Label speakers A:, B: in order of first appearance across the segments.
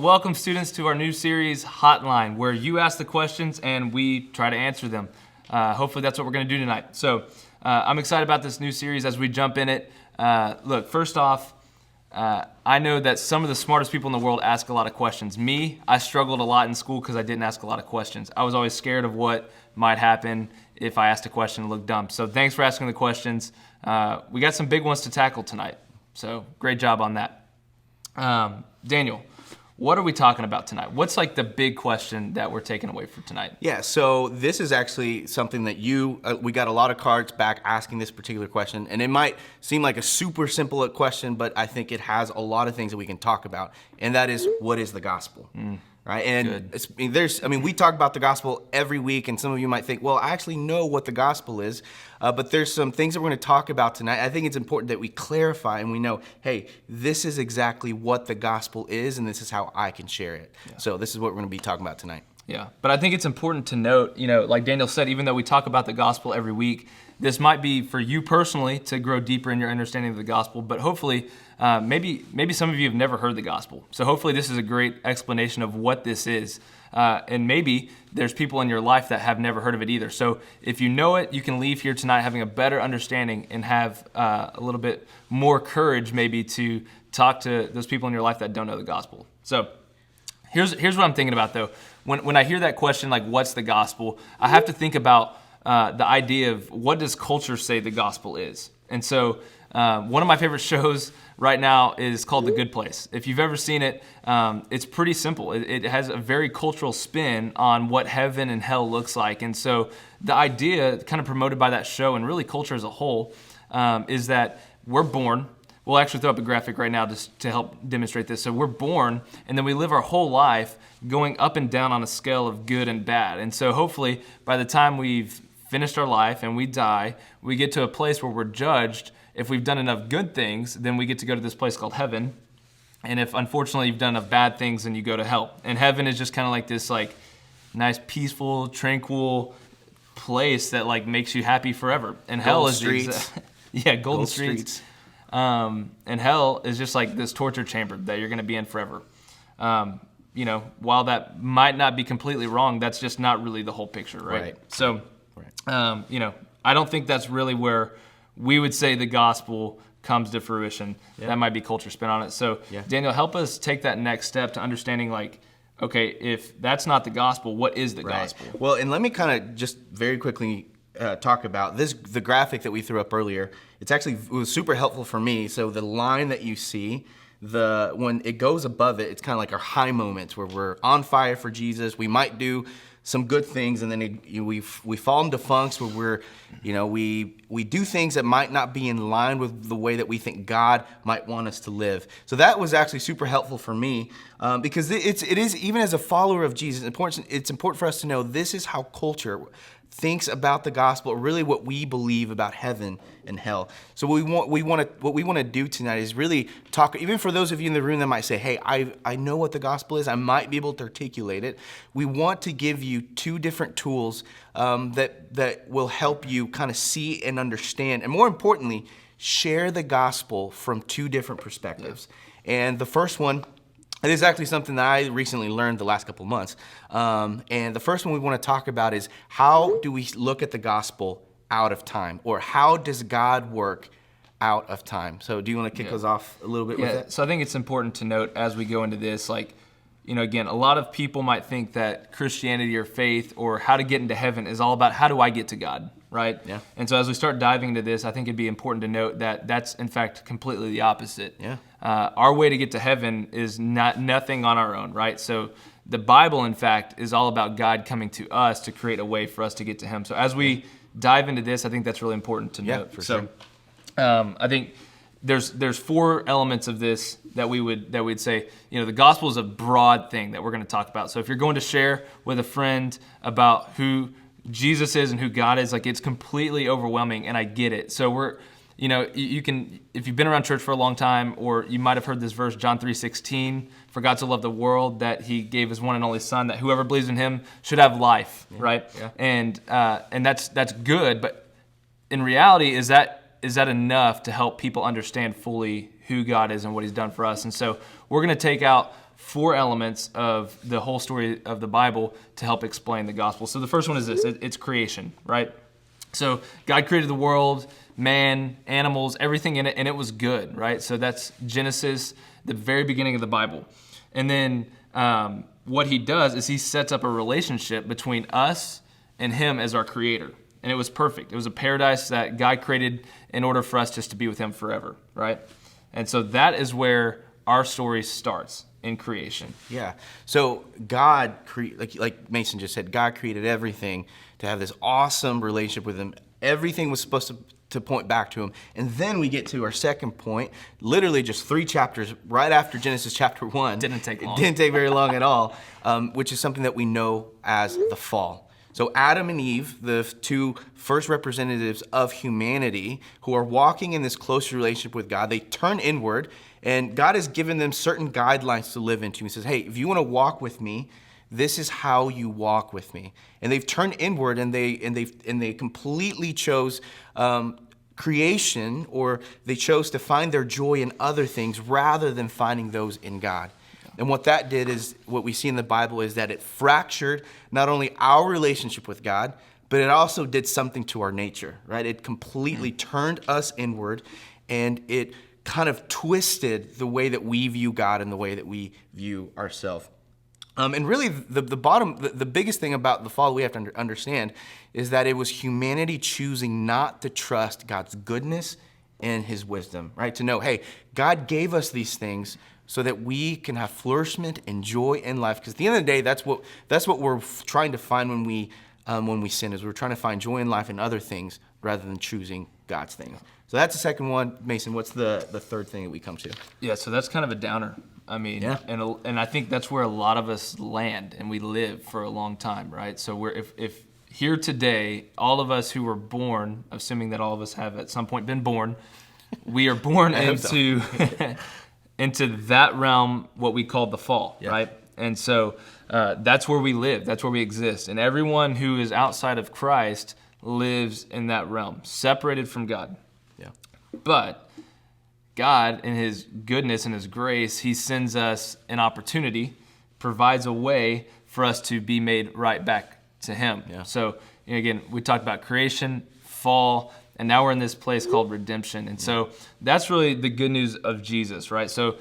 A: welcome students to our new series, Hotline, where you ask the questions and we try to answer them. Hopefully that's what we're going to do tonight. So I'm excited about this new series as we jump in it. Look, first off, I know that some of the smartest people in the world ask a lot of questions. Me, I struggled a lot in school because I didn't ask a lot of questions. I was always scared of what might happen if I asked a question and looked dumb. So thanks for asking the questions. We got some big ones to tackle tonight. So great job on that. Daniel, what are we talking about tonight? What's like the big question that we're taking away for tonight?
B: Yeah, so this is actually something that we got a lot of cards back asking this particular question, and it might seem like a super simple question, but I think it has a lot of things that we can talk about, and that is, what is the gospel? Right, and we talk about the gospel every week, and some of you might think, well, I actually know what the gospel is, but there's some things that we're going to talk about tonight. I think it's important that we clarify and we know, hey, this is exactly what the gospel is, and this is how I can share it. Yeah. So this is what we're going to be talking about tonight.
A: Yeah, but I think it's important to note, like Daniel said, even though we talk about the gospel every week, this might be for you personally to grow deeper in your understanding of the gospel, but hopefully, maybe some of you have never heard the gospel. So hopefully this is a great explanation of what this is. And maybe there's people in your life that have never heard of it either. So if you know it, you can leave here tonight having a better understanding and have a little bit more courage maybe to talk to those people in your life that don't know the gospel. So here's what I'm thinking about though. When I hear that question, like what's the gospel, I have to think about the idea of what does culture say the gospel is. And so one of my favorite shows right now is called The Good Place. If you've ever seen it, it's pretty simple. It has a very cultural spin on what heaven and hell looks like. And so the idea kind of promoted by that show and really culture as a whole is that we're born. We'll actually throw up a graphic right now just to help demonstrate this. So we're born, and then we live our whole life going up and down on a scale of good and bad. And so hopefully by the time we've finished our life and we die, we get to a place where we're judged. If we've done enough good things, then we get to go to this place called heaven. And if unfortunately you've done enough bad things, then you go to hell. And heaven is just kind of like this like nice, peaceful, tranquil place that like makes you happy forever. And hell is
B: streets.
A: Golden streets. And hell is just like this torture chamber that you're going to be in forever. While that might not be completely wrong, that's just not really the whole picture, right? So, I don't think that's really where we would say the gospel comes to fruition. Yeah. That might be culture spin on it. So, Daniel, help us take that next step to understanding like, okay, if that's not the gospel, what is the gospel?
B: Well, and let me kind of just very quickly talk about this. The graphic that we threw up earlier, it was super helpful for me. So the line that you see, when it goes above it, it's kind of like our high moments where we're on fire for Jesus. We might do some good things, and then we fall into funks where we do things that might not be in line with the way that we think God might want us to live. So that was actually super helpful for me because it is, even as a follower of Jesus, it's important for us to know this is how culture thinks about the gospel, really what we believe about heaven and hell. So what we want to do tonight is really talk, even for those of you in the room that might say, hey, I know what the gospel is, I might be able to articulate it. We want to give you two different tools that will help you kind of see and understand, and more importantly, share the gospel from two different perspectives. Yeah. And the first one, it is actually something that I recently learned the last couple of months. And the first one we want to talk about is, how do we look at the gospel out of time? Or how does God work out of time? So do you want to kick us off a little bit with that?
A: So I think it's important to note as we go into this, again, a lot of people might think that Christianity or faith or how to get into heaven is all about how do I get to God, right? Yeah. And so as we start diving into this, I think it'd be important to note that that's in fact completely the opposite. Yeah. Our way to get to heaven is nothing on our own, right? So the Bible, in fact, is all about God coming to us to create a way for us to get to Him. So as we dive into this, I think that's really important to note.
B: For sure.
A: I think there's four elements of this that we'd say, the gospel is a broad thing that we're going to talk about. So if you're going to share with a friend about who Jesus is and who God is, like, it's completely overwhelming, and I get it. So you can, if you've been around church for a long time, or you might have heard this verse, John 3:16, for God so loved the world that He gave His one and only Son, that whoever believes in Him should have life, right? Yeah. And that's good, but in reality, is that enough to help people understand fully who God is and what He's done for us? And so we're going to take out 4 elements of the whole story of the Bible to help explain the gospel. So the first one is this, it's creation, right? So God created the world, man, animals, everything in it, and it was good, right? So that's Genesis, the very beginning of the Bible. And then what he does is he sets up a relationship between us and him as our creator. And it was perfect. It was a paradise that God created in order for us just to be with him forever, right? And so that is where our story starts, in creation.
B: Yeah. So God, like Mason just said, God created everything to have this awesome relationship with him. Everything was supposed to point back to him. And then we get to our second point, literally just 3 chapters right after Genesis chapter 1.
A: Didn't take long.
B: It didn't take very long at all, which is something that we know as the fall. So Adam and Eve, the 2 first representatives of humanity who are walking in this close relationship with God, they turn inward, and God has given them certain guidelines to live into. He says, hey, if you want to walk with me, this is how you walk with me. And they've turned inward, and they completely chose creation, or they chose to find their joy in other things rather than finding those in God. And what that did is, what we see in the Bible is that it fractured not only our relationship with God, but it also did something to our nature, right? It completely turned us inward, and it kind of twisted the way that we view God and the way that we view ourselves. And really, the biggest thing about the fall we have to understand is that it was humanity choosing not to trust God's goodness and his wisdom, right? To know, hey, God gave us these things so that we can have flourishment and joy in life. Because at the end of the day, that's what we're trying to find when we sin, is we're trying to find joy in life in other things rather than choosing God's things. So that's the second one. Mason, what's the third thing that we come to?
A: Yeah, so that's kind of a downer. I mean,
B: yeah.
A: and I think that's where a lot of us land, and we live for a long time, right? So we're if here today, all of us who were born, assuming that all of us have at some point been born, we are born into into that realm, what we call the fall,
B: yeah.
A: right? And so that's where we live, that's where we exist, and everyone who is outside of Christ lives in that realm, separated from God.
B: Yeah.
A: But God, in his goodness and his grace, he sends us an opportunity, provides a way for us to be made right back to him.
B: Yeah.
A: So, again, we talked about creation, fall, and now we're in this place called redemption. And so that's really the good news of Jesus, right? So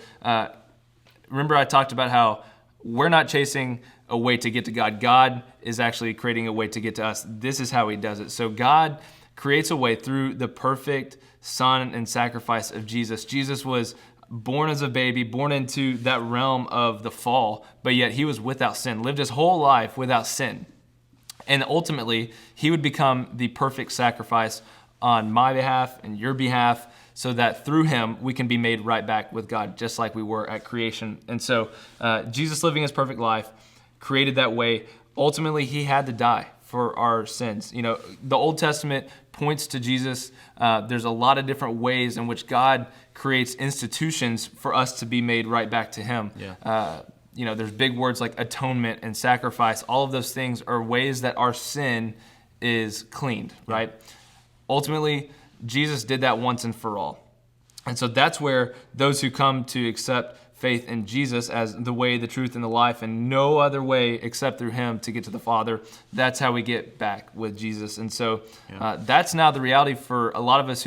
A: remember I talked about how we're not chasing a way to get to God. God is actually creating a way to get to us. This is how he does it. So God creates a way through the perfect Son and sacrifice of Jesus. Jesus was born as a baby, born into that realm of the fall, but yet he was without sin, lived his whole life without sin. And ultimately, he would become the perfect sacrifice on my behalf and your behalf, so that through him, we can be made right back with God, just like we were at creation. And so Jesus, living his perfect life, created that way. Ultimately, he had to die for our sins. You know, the Old Testament points to Jesus. There's a lot of different ways in which God creates institutions for us to be made right back to him.
B: Yeah.
A: You know, there's big words like atonement and sacrifice. All of those things are ways that our sin is cleaned, right? Ultimately, Jesus did that once and for all. And so that's where those who come to accept faith in Jesus as the way, the truth, and the life, and no other way except through him to get to the Father, that's how we get back with Jesus. And so that's now the reality for a lot of us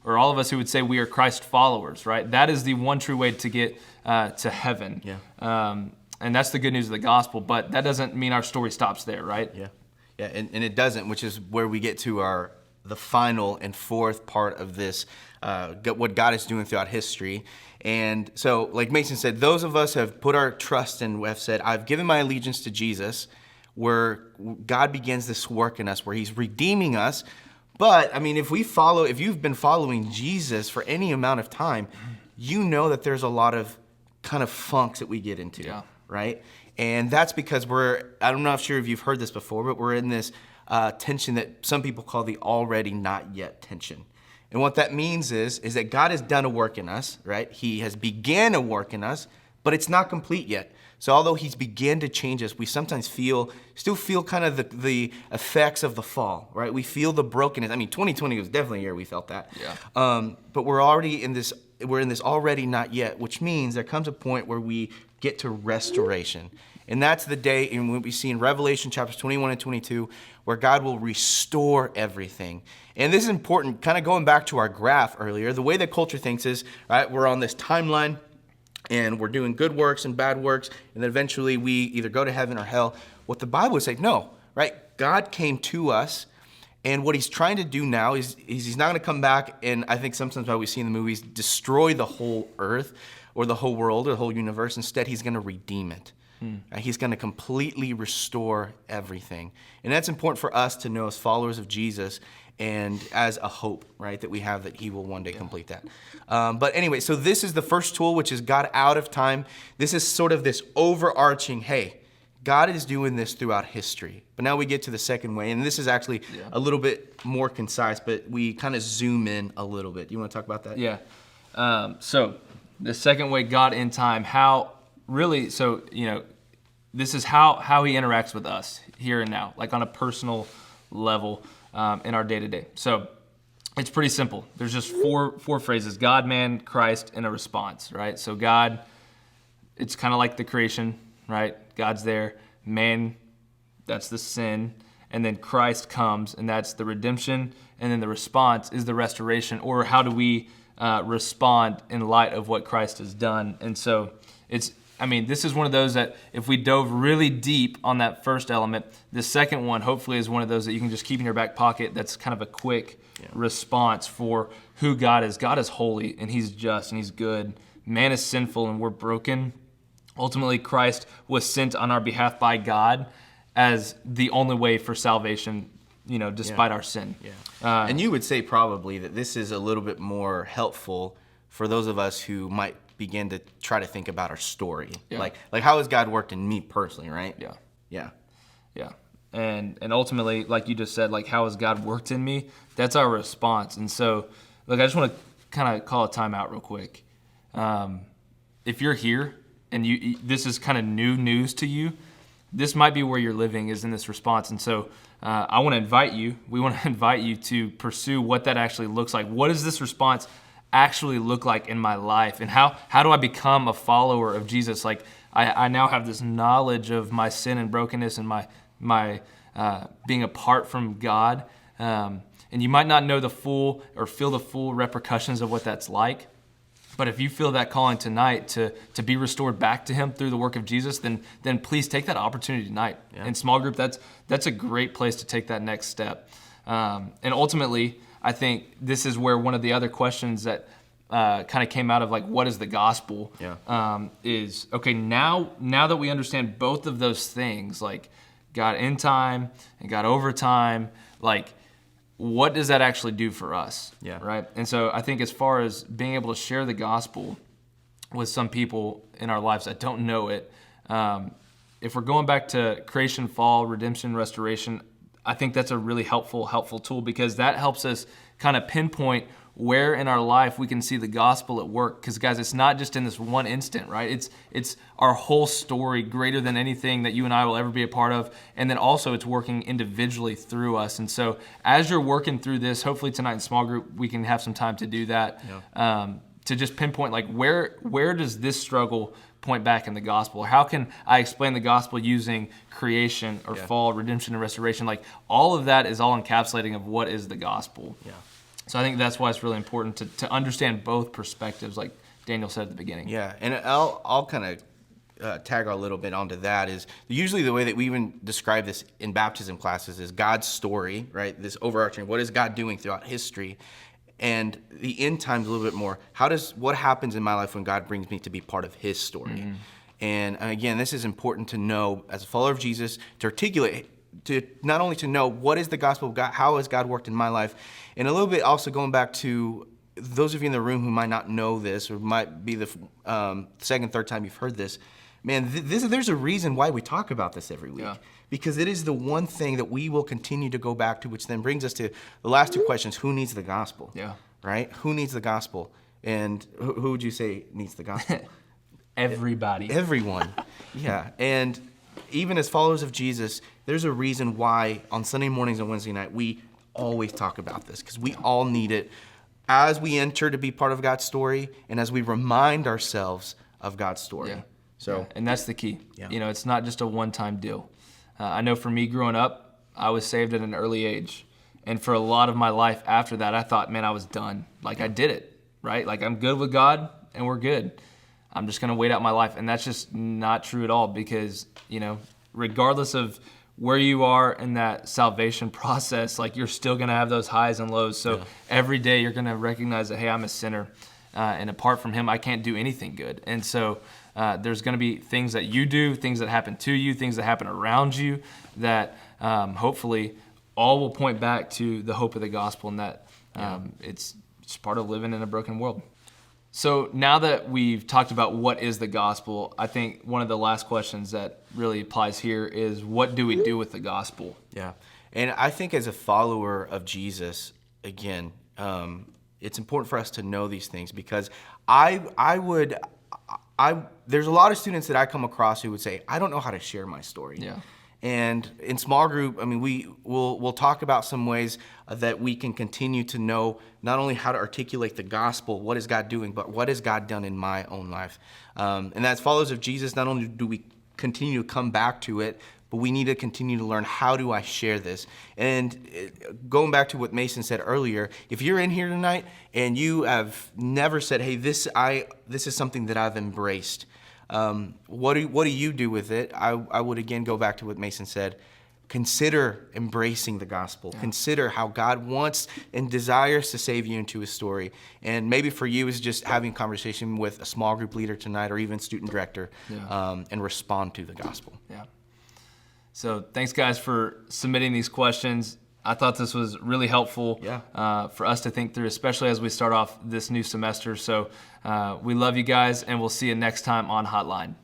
A: or all of us who would say we are Christ followers, right? That is the one true way to get to heaven.
B: Yeah.
A: And that's the good news of the gospel, but that doesn't mean our story stops there, right?
B: Yeah. Yeah, and it doesn't, which is where we get to the final and fourth part of this, what God is doing throughout history. And so, like Mason said, those of us have put our trust in, have said, I've given my allegiance to Jesus, where God begins this work in us, where he's redeeming us. But, I mean, if you've been following Jesus for any amount of time, you know that there's a lot of kind of funks that we get into, right? And that's because I'm not sure if you've heard this before, but we're in this tension that some people call the already not yet tension. And what that means is that God has done a work in us, right? He has began a work in us, but it's not complete yet. So although he's began to change us, we sometimes still feel kind of the effects of the fall, right? We feel the brokenness. I mean, 2020 was definitely a year we felt that.
A: Yeah.
B: But we're already in this we're in this already not yet, which means there comes a point where we get to restoration. And that's the day in what we see in Revelation chapters 21 and 22, where God will restore everything. And this is important, kind of going back to our graph earlier. The way that culture thinks is, right, we're on this timeline and we're doing good works and bad works, and then eventually we either go to heaven or hell. What the Bible would say, no, right? God came to us. And what he's trying to do now is he's not going to come back and, I think sometimes what we see in the movies, destroy the whole earth or the whole world or the whole universe. Instead, he's going to redeem it. He's going to completely restore everything. And that's important for us to know as followers of Jesus and as a hope, right, that we have that he will one day complete that. But anyway, so this is the first tool, which is God out of time. This is sort of this overarching, hey, God is doing this throughout history. But now we get to the second way, and this is actually a little bit more concise, but we kind of zoom in a little bit. You want to talk about that?
A: Yeah. So the second way, God in time, how really, so, this is how he interacts with us here and now, like on a personal level in our day-to-day. So it's pretty simple. There's just four phrases: God, man, Christ, and a response, right? So God, it's kind of like the creation, right? God's there. Man, that's the sin. And then Christ comes, and that's the redemption. And then the response is the restoration, or how do we respond in light of what Christ has done? And so this is one of those that if we dove really deep on that first element, the second one hopefully is one of those that you can just keep in your back pocket. That's kind of a quick response for who God is. God is holy, and he's just, and he's good. Man is sinful, and we're broken. Ultimately, Christ was sent on our behalf by God as the only way for salvation, despite our sin.
B: Yeah. And you would say probably that this is a little bit more helpful for those of us who might begin to try to think about our story. Yeah. Like how has God worked in me personally, right?
A: Yeah.
B: Yeah.
A: Yeah. And ultimately, like you just said, like how has God worked in me? That's our response. And so, look, I just want to kind of call a timeout real quick. If you're here, and this is kind of new news to you, this might be where you're living is in this response. And so we want to invite you to pursue what that actually looks like. What does this response actually look like in my life? And how do I become a follower of Jesus? Like I now have this knowledge of my sin and brokenness and my being apart from God. And you might not know the full or feel the full repercussions of what that's like. But if you feel that calling tonight to be restored back to him through the work of Jesus, then please take that opportunity tonight. Yeah. In small group, that's a great place to take that next step. And ultimately, I think this is where one of the other questions that kind of came out of like, what is the gospel? Yeah. Is, okay, now that we understand both of those things, like God in time and God over time, like, what does that actually do for us? Yeah. Right. And so I think as far as being able to share the gospel with some people in our lives that don't know it, if we're going back to creation, fall, redemption, restoration, I think that's a really helpful tool, because that helps us kind of pinpoint where in our life we can see the gospel at work. Because guys, it's not just in this one instant, right? It's our whole story, greater than anything that you and I will ever be a part of. And then also it's working individually through us. And so as you're working through this, hopefully tonight in small group, we can have some time to do that. Yeah. To just pinpoint like where does this struggle point back in the gospel? How can I explain the gospel using creation or fall, redemption, and restoration? Like all of that is all encapsulating of what is the gospel. Yeah. So I think that's why it's really important to understand both perspectives, like Daniel said at the beginning.
B: Yeah, and I'll kind of tag a little bit onto that is usually the way that we even describe this in baptism classes is God's story, right? This overarching, what is God doing throughout history? And the end times a little bit more, what happens in my life when God brings me to be part of his story? Mm-hmm. And again, this is important to know as a follower of Jesus, to articulate, to not only to know what is the gospel of God, how has God worked in my life, and a little bit also going back to those of you in the room who might not know this or might be the second, third time you've heard this. Man, there's a reason why we talk about this every week. Yeah. Because it is the one thing that we will continue to go back to, which then brings us to the last two questions. Who needs the gospel? Yeah. Right? Who needs the gospel? And who would you say needs the gospel?
A: Everybody.
B: Everyone. Yeah. And even as followers of Jesus, there's a reason why on Sunday mornings and Wednesday night we always talk about this, because we all need it as we enter to be part of God's story and as we remind ourselves of God's story.
A: Yeah.
B: So,
A: Yeah. And that's the key.
B: Yeah.
A: You know, it's not just a one-time deal. I know for me growing up, I was saved at an early age. And for a lot of my life after that, I thought, man, I was done. Like, I did it, right? Like, I'm good with God and we're good. I'm just going to wait out my life. And that's just not true at all, because, you know, regardless of where you are in that salvation process, like, you're still going to have those highs and lows. So every day you're going to recognize that, hey, I'm a sinner. And apart from him, I can't do anything good. And so there's going to be things that you do, things that happen to you, things that happen around you that hopefully all will point back to the hope of the gospel, and that it's part of living in a broken world. So now that we've talked about what is the gospel, I think one of the last questions that really applies here is, what do we do with the gospel?
B: Yeah. And I think as a follower of Jesus, again, it's important for us to know these things, because there's a lot of students that I come across who would say, I don't know how to share my story.
A: Yeah.
B: And in small group, I mean, we'll talk about some ways that we can continue to know not only how to articulate the gospel, what is God doing, but what has God done in my own life. And as followers of Jesus, not only do we continue to come back to it, but we need to continue to learn, how do I share this? And going back to what Mason said earlier, if you're in here tonight and you have never said, hey, this is something that I've embraced, what do you do with it? I would again go back to what Mason said. Consider embracing the gospel. Yeah. Consider how God wants and desires to save you into his story. And maybe for you is just having a conversation with a small group leader tonight, or even student director, and respond to the gospel.
A: Yeah. So thanks, guys, for submitting these questions. I thought this was really helpful for us to think through, especially as we start off this new semester. So we love you guys, and we'll see you next time on Hotline.